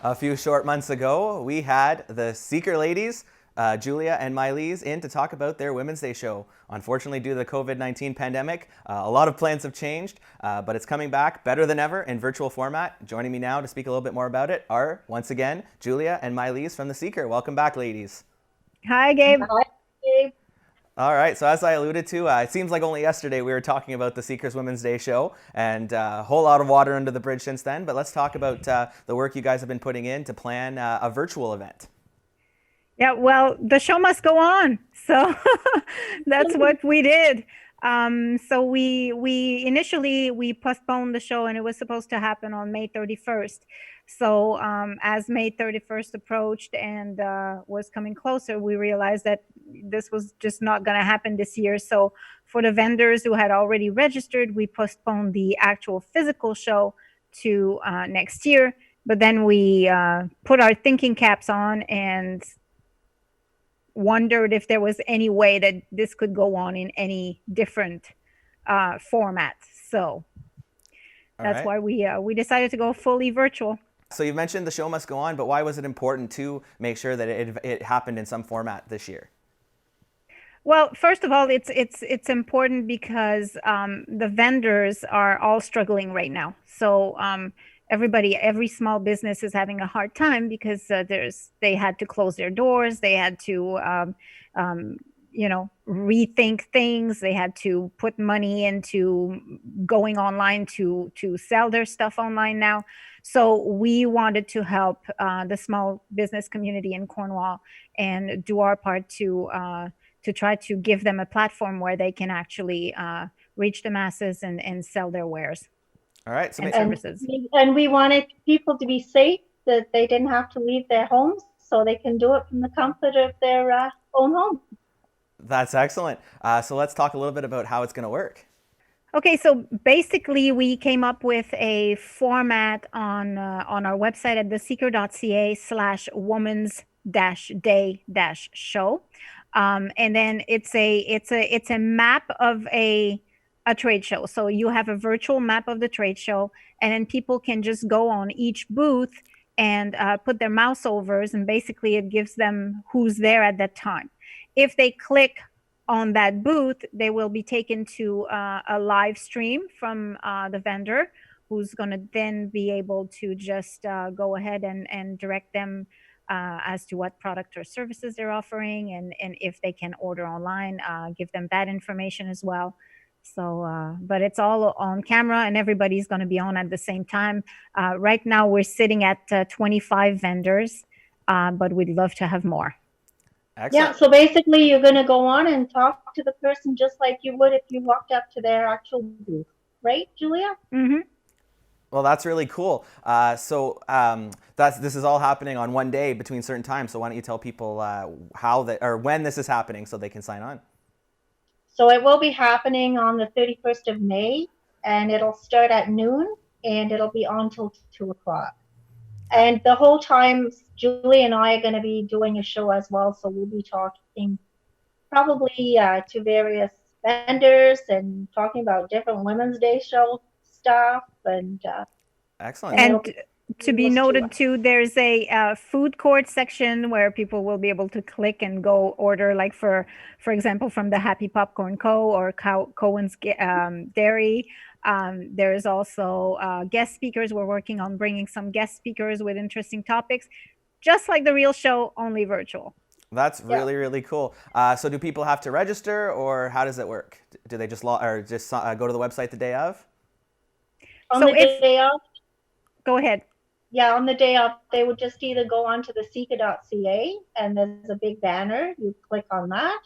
A few short months ago, we had the Seeker ladies, Julia and Miley's, in to talk about their Women's Day show. Unfortunately, due to the COVID-19 pandemic, a lot of plans have changed, but it's coming back better than ever in virtual format. Joining me now to speak a little bit more about it are, once again, Julia and Miley's from the Seeker. Welcome back, ladies. Hi, Gabe. Hi, Dave. All right, so as I alluded to, it seems like only yesterday we were talking about the Seekers Women's Day show, and a whole lot of water under the bridge since then. But let's talk about the work you guys have been putting in to plan a virtual event. Yeah, well, the show must go on. So that's what we did. So we initially we postponed the show and it was supposed to happen on May 31st. So as May 31st approached and was coming closer, we realized that this was just not going to happen this year. So for the vendors who had already registered, we postponed the actual physical show to next year. But then we put our thinking caps on and wondered if there was any way that this could go on in any different format. So All that's right. why we decided to go fully virtual. So you mentioned the show must go on, but why was it important to make sure that it happened in some format this year? Well, first of all, it's important because the vendors are all struggling right now. So every small business is having a hard time because they had to close their doors, they had to rethink things, they had to put money into going online to sell their stuff online now. So we wanted to help the small business community in Cornwall and do our part to try to give them a platform where they can actually reach the masses and sell their wares All right, so and And services. we wanted people to be safe, that they didn't have to leave their homes, so they can do it from the comfort of their own home. that's excellent. So let's talk a little bit about how it's going to work. Okay, so basically we came up with a format on our website at theseeker.ca/women's day show. And then it's a map of a trade show. So you have a virtual map of the trade show, and then people can just go on each booth and put their mouse overs, and basically it gives them who's there at that time. If they click on that booth, they will be taken to a live stream from the vendor, who's going to then be able to just go ahead and direct them as to what product or services they're offering, and if they can order online, give them that information as well. So, but it's all on camera and everybody's going to be on at the same time. Right now, we're sitting at 25 vendors, but we'd love to have more. Yeah, Excellent. so basically you're going to go on and talk to the person just like you would if you walked up to their actual booth, right, Julia? Mm-hmm. Well, that's really cool. This is all happening on one day between certain times. So why don't you tell people how that or when this is happening so they can sign on? So it will be happening on the 31st of May, and it'll start at noon, and it'll be on till 2 o'clock. And the whole time, Julie and I are going to be doing a show as well, so we'll be talking probably to various vendors and talking about different Women's Day show stuff, Excellent. and it'll And to be noted too, there's a food court section where people will be able to click and go order, like for example, from the Happy Popcorn Co. or Cohen's Dairy. There is also guest speakers. We're working on bringing some guest speakers with interesting topics, just like the real show, only virtual. That's Yeah. really, really cool. So do people have to register or how does it work? Do they just go to the website the day of? On So the day of, go ahead. yeah, on the day of, they would just either go onto the seeker.ca and there's a big banner. You click on that,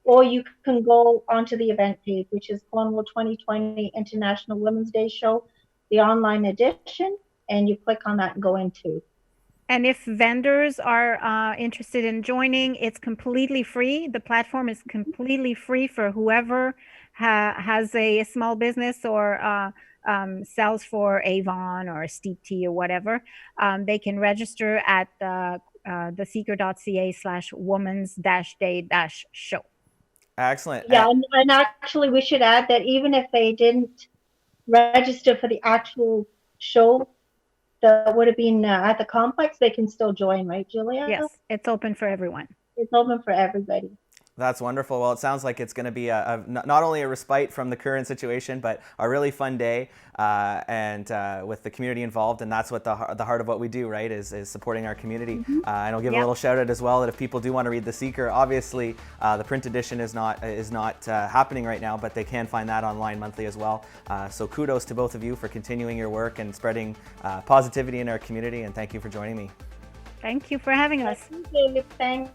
or you can go onto the event page, which is Cornwall 2020 International Women's Day Show, the online edition, and you click on that and go into. And if vendors are interested in joining, it's completely free. The platform is completely free for whoever has a small business or sells for Avon or Steep Tea or whatever. They can register at theseeker.ca/women's-day-show. Excellent. Yeah, and actually we should add that even if they didn't register for the actual show that would have been at the complex, they can still join, right, Julia? Yes, it's open for everyone. It's open for everybody. That's wonderful. Well, it sounds like it's going to be not only a respite from the current situation, but a really fun day, and with the community involved. And that's what the heart of what we do, right, is supporting our community. And I'll give a little shout out as well that if people do want to read The Seeker, obviously the print edition is not happening right now, but they can find that online monthly as well. So kudos to both of you for continuing your work and spreading positivity in our community. And thank you for joining me. Thank you for having us. Thank you. Thanks.